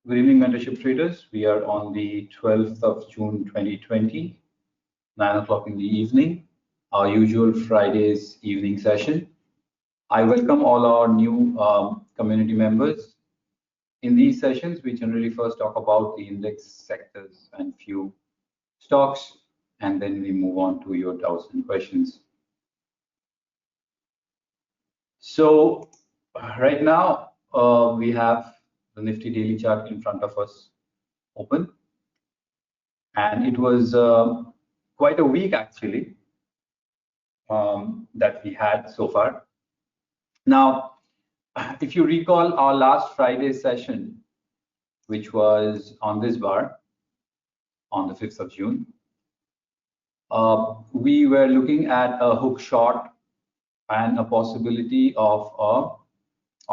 Good evening, mentorship traders. We are on the 12th of June 2020, 9 o'clock in the evening, our usual Friday's evening session. I welcome all our new community members. In these sessions, we generally first talk about the index sectors and few stocks, and then we move on to your doubts and questions. So right now, we have the Nifty daily chart in front of us open, and it was quite a week actually that we had so far. Now, if you recall our last Friday's session, which was on this bar on the 5th of June, we were looking at a hook short and a possibility of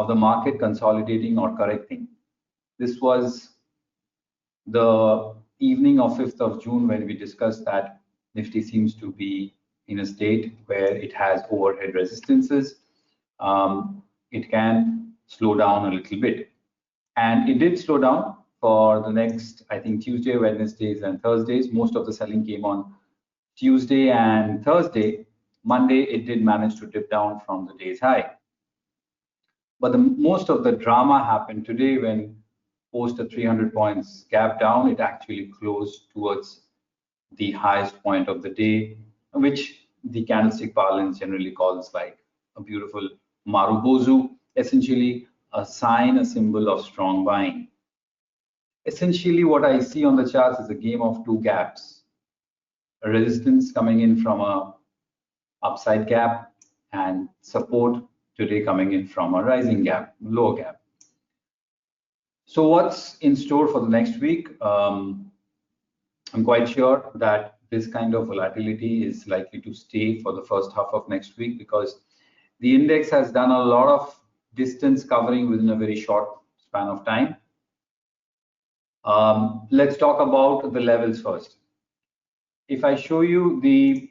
the market consolidating or correcting. This was the evening of 5th of June when we discussed that Nifty seems to be in a state where it has overhead resistances. It can slow down a little bit. And it did slow down for the next, I think, Tuesday, Wednesdays, and Thursdays. Most of the selling came on Tuesday and Thursday. Monday, it did manage to dip down from the day's high. But most of the drama happened today when post a 300 points gap down, it actually closed towards the highest point of the day, which the candlestick parlance generally calls like a beautiful marubozu, essentially a sign, a symbol of strong buying. Essentially, what I see on the charts is a game of two gaps. A resistance coming in from a upside gap and support today coming in from a rising gap, lower gap. So what's in store for the next week? I'm quite sure that this kind of volatility is likely to stay for the first half of next week because the index has done a lot of distance covering within a very short span of time. Let's talk about the levels first. If I show you the,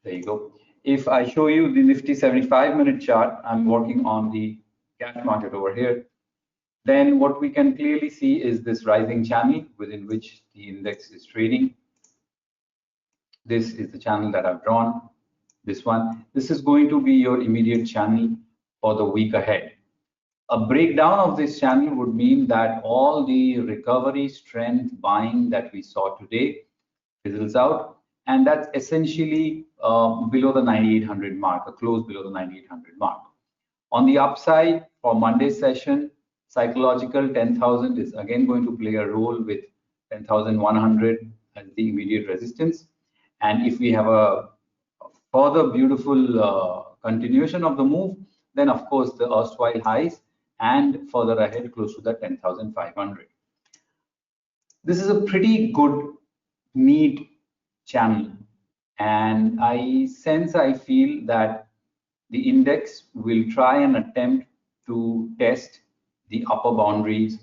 there you go. If I show you the Nifty 75-minute chart, I'm working on the cash market over here. Then what we can clearly see is this rising channel within which the index is trading. This is the channel that I've drawn, this one. This is going to be your immediate channel for the week ahead. A breakdown of this channel would mean that all the recovery strength buying that we saw today fizzles out, and that's essentially below the 9800 mark, a close below the 9800 mark. On the upside, for Monday's session, psychological 10,000 is again going to play a role with 10,100 as the immediate resistance. And if we have a further beautiful continuation of the move, then of course the erstwhile highs and further ahead close to the 10,500. This is a pretty good, neat channel. And I feel that the index will try and attempt to test the upper boundaries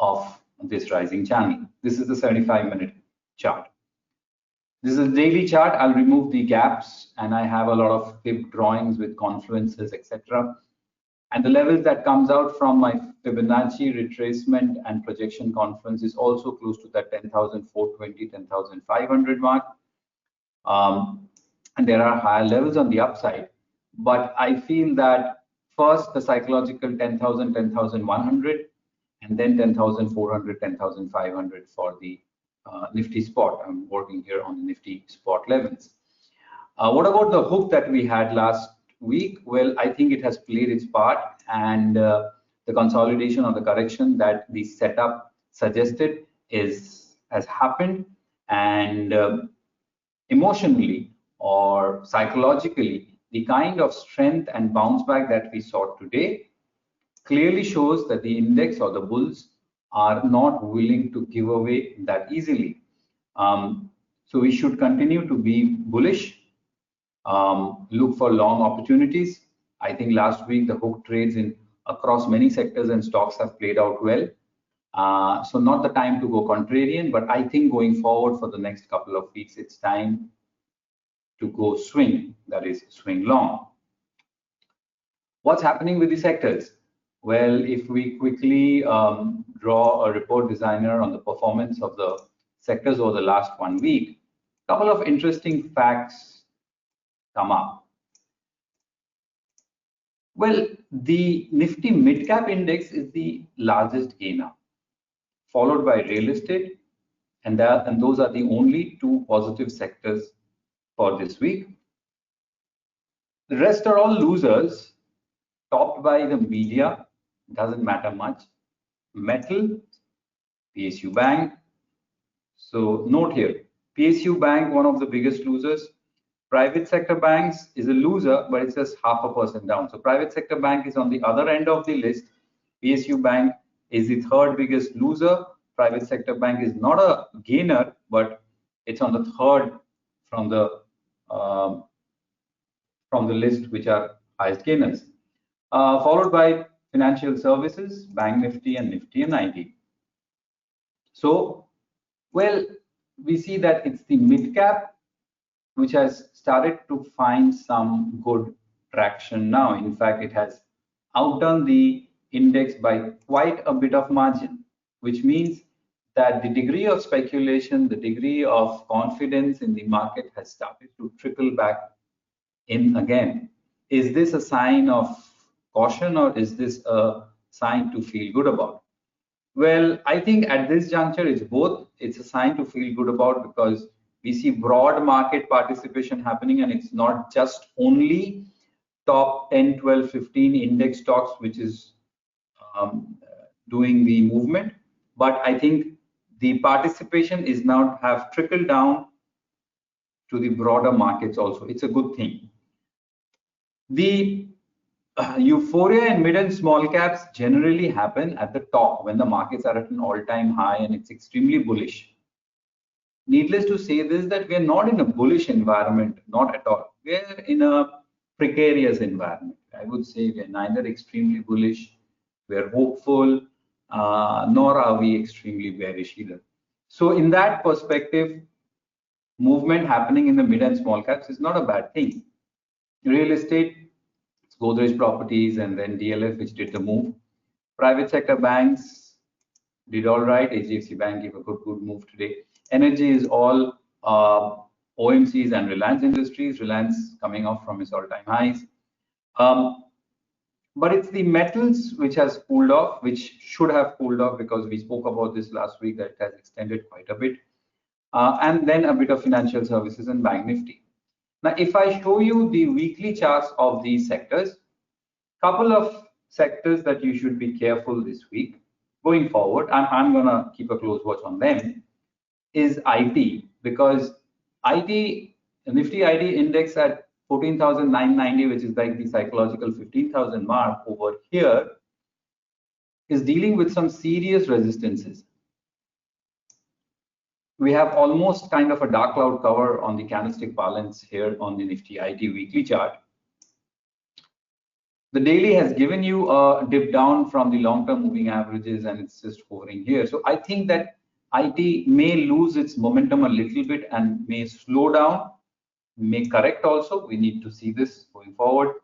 of this rising channel. This is the 75-minute chart. This is a daily chart. I'll remove the gaps, and I have a lot of fib drawings with confluences, etc. And the levels that comes out from my Fibonacci retracement and projection confluence is also close to that 10,420, 10,500 mark. And there are higher levels on the upside. But I feel that first the psychological 10,000, 10,100, and then 10,400, 10,500 for the Nifty spot. I'm working here on the Nifty spot levels. What about the hook that we had last week? Well, I think it has played its part, and the consolidation or the correction that the setup suggested has happened, and emotionally or psychologically, the kind of strength and bounce back that we saw today clearly shows that the index or the bulls are not willing to give away that easily. So we should continue to be bullish, look for long opportunities. I think last week the hook trades across many sectors and stocks have played out well. So not the time to go contrarian, but I think going forward for the next couple of weeks, it's time to go swing, that is swing long. What's happening with the sectors? Well, if we quickly draw a report designer on the performance of the sectors over the last 1 week, a couple of interesting facts come up. Well, the Nifty Mid Cap Index is the largest gainer, followed by real estate, and those are the only two positive sectors for this week. The rest are all losers, topped by the media, doesn't matter much, metal, PSU Bank. So note here, PSU Bank, one of the biggest losers. Private sector banks is a loser, but it's just 0.5% down. So private sector bank is on the other end of the list. PSU Bank is the third biggest loser. Private sector bank is not a gainer, but it's on the third from the list, which are highest gainers. Followed by financial services, Bank Nifty and Nifty and IT. So, well, we see that it's the mid cap which has started to find some good traction now. In fact, it has outdone the index by quite a bit of margin, which means that the degree of speculation, the degree of confidence in the market has started to trickle back in again. Is this a sign of caution, or is this a sign to feel good about? Well, I think at this juncture, it's both. It's a sign to feel good about because we see broad market participation happening, and it's not just only top 10, 12, 15 index stocks which is doing the movement, but I think the participation is now have trickled down to the broader markets also. It's a good thing. The euphoria in mid and small caps generally happen at the top when the markets are at an all-time high and it's extremely bullish. Needless to say this, that we're not in a bullish environment, not at all. We're in a precarious environment. I would say we're neither extremely bullish, we're hopeful, nor are we extremely bearish either. So in that perspective, movement happening in the mid and small caps is not a bad thing. Real estate, Godrej Properties and then DLF, which did the move. Private sector banks did all right. HDFC Bank gave a good move today. Energy is all OMCs and Reliance Industries. Reliance coming off from its all-time highs. But it's the metals which has cooled off, which should have cooled off because we spoke about this last week that it has extended quite a bit. And then a bit of financial services and Bank Nifty. Now, if I show you the weekly charts of these sectors, couple of sectors that you should be careful this week going forward, I'm going to keep a close watch on them, is IT, because IT, Nifty IT index at 14,990, which is like the psychological 15,000 mark over here, is dealing with some serious resistances. We have almost kind of a dark cloud cover on the candlestick balance here on the Nifty IT weekly chart. The daily has given you a dip down from the long-term moving averages and it's just hovering here. So I think that IT may lose its momentum a little bit and may slow down, may correct also. We need to see this going forward.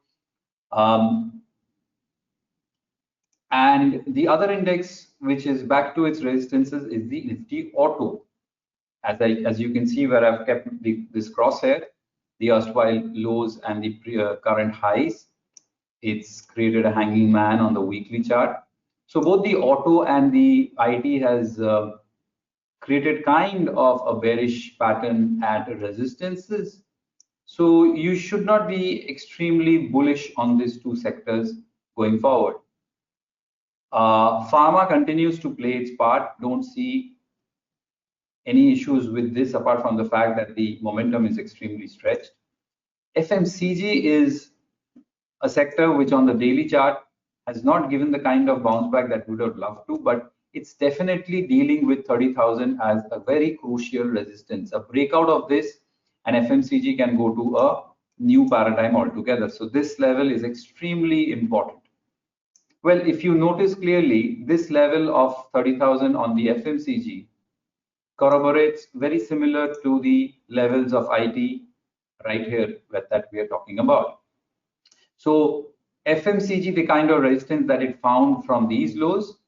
And the other index, which is back to its resistances, is the Nifty Auto. As you can see where I've kept this crosshair, the erstwhile lows and the current highs, it's created a hanging man on the weekly chart. So both the auto and the IT has created kind of a bearish pattern at resistances. So you should not be extremely bullish on these two sectors going forward. Pharma continues to play its part. Don't see any issues with this apart from the fact that the momentum is extremely stretched. FMCG is a sector which on the daily chart has not given the kind of bounce back that we would have loved to, but it's definitely dealing with 30,000 as a very crucial resistance. A breakout of this and FMCG can go to a new paradigm altogether. So this level is extremely important. Well, if you notice clearly, this level of 30,000 on the FMCG corroborates very similar to the levels of IT right here that we are talking about. So FMCG, the kind of resistance that it found from these lows,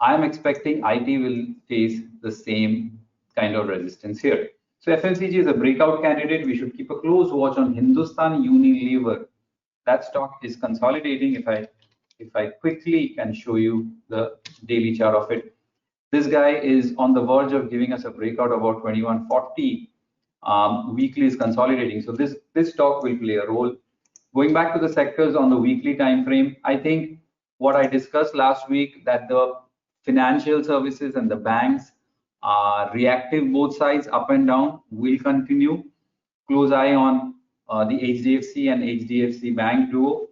I am expecting IT will face the same kind of resistance here. So FMCG is a breakout candidate. We should keep a close watch on Hindustan Unilever. That stock is consolidating. If I quickly can show you the daily chart of it, this guy is on the verge of giving us a breakout about 2140. Weekly is consolidating. So this stock will play a role. Going back to the sectors on the weekly time frame, I think what I discussed last week, that the financial services and the banks are reactive, both sides up and down, will continue. Close eye on the HDFC and HDFC Bank duo.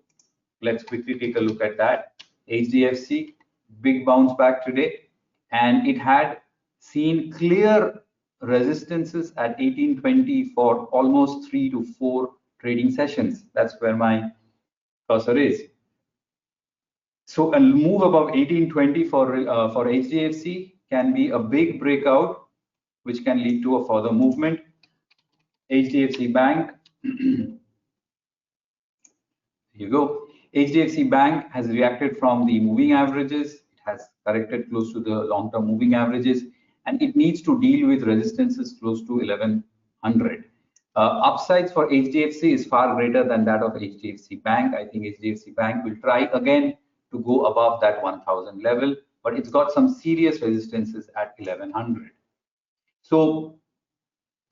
Let's quickly take a look at that. HDFC, big bounce back today, and it had seen clear resistances at 1820 for almost 3 to 4 trading sessions. That's where my cursor is. So a move above 1820 for HDFC can be a big breakout, which can lead to a further movement. HDFC Bank, here you go. HDFC Bank has reacted from the moving averages. It has corrected close to the long-term moving averages, and it needs to deal with resistances close to 1100. Upsides for HDFC is far greater than that of HDFC Bank. I think HDFC Bank will try again to go above that 1000 level, but it's got some serious resistances at 1100. So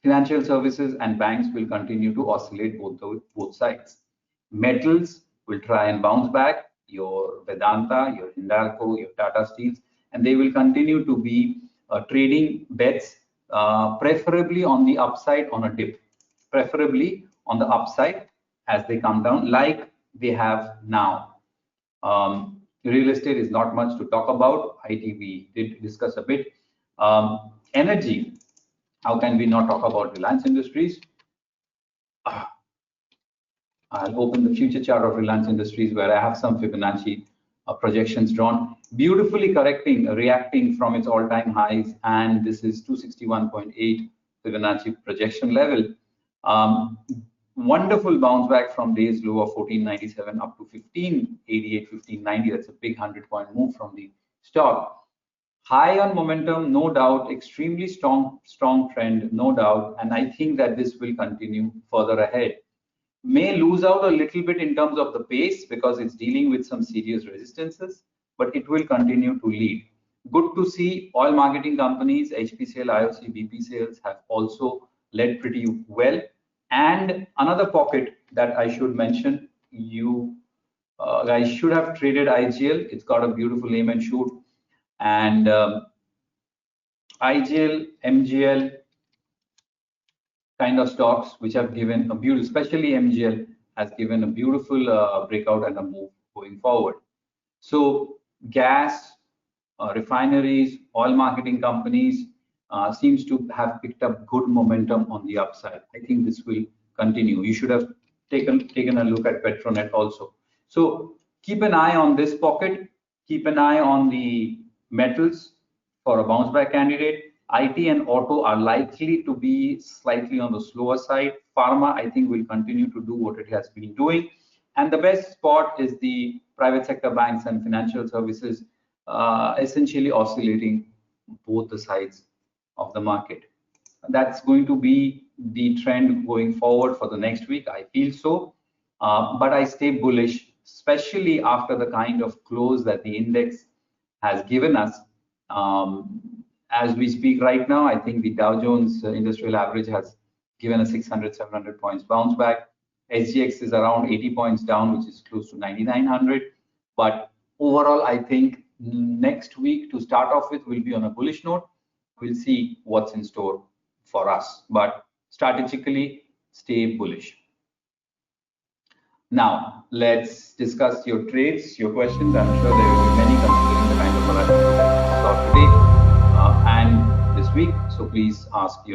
financial services and banks will continue to oscillate both sides. Metals will try and bounce back, your Vedanta, your Hindalco, your Tata Steels, and they will continue to be trading bets, preferably on the upside on a dip, preferably on the upside as they come down, like they have now. Real estate is not much to talk about. IT we did discuss a bit. Energy, how can we not talk about Reliance Industries? I'll open the future chart of Reliance Industries where I have some Fibonacci projections drawn, beautifully reacting from its all-time highs, and this is 261.8 Fibonacci projection level. Wonderful bounce back from days low of 1497 up to 1588, 1590. That's a big 100-point move from the stock. High on momentum, no doubt. Extremely strong trend, no doubt. And I think that this will continue further ahead. May lose out a little bit in terms of the pace because it's dealing with some serious resistances, but it will continue to lead. Good to see oil marketing companies, HPCL, IOC, BPCLs have also led pretty well. And another pocket that I should mention, you guys should have traded IGL. It's got a beautiful aim and shoot. And IGL, MGL kind of stocks which have given a beautiful, especially MGL has given a beautiful breakout and a move going forward. So gas, refineries, oil marketing companies seems to have picked up good momentum on the upside. I think this will continue. You should have taken a look at Petronet also. So keep an eye on this pocket. Keep an eye on the metals for a bounce back candidate. IT and auto are likely to be slightly on the slower side. Pharma, I think, will continue to do what it has been doing. And the best spot is the private sector banks and financial services, essentially oscillating both the sides of the market. That's going to be the trend going forward for the next week. I feel so. But I stay bullish, especially after the kind of close that the index has given us. As we speak right now, I think the Dow Jones Industrial Average has given a 600, 700 points bounce back. SGX is around 80 points down, which is close to 9,900. But overall, I think next week to start off with will be on a bullish note. We'll see what's in store for us. But strategically, stay bullish. Now, let's discuss your trades, your questions. I'm sure there will be many considering the kind of volatility that we saw today and this week. So please ask your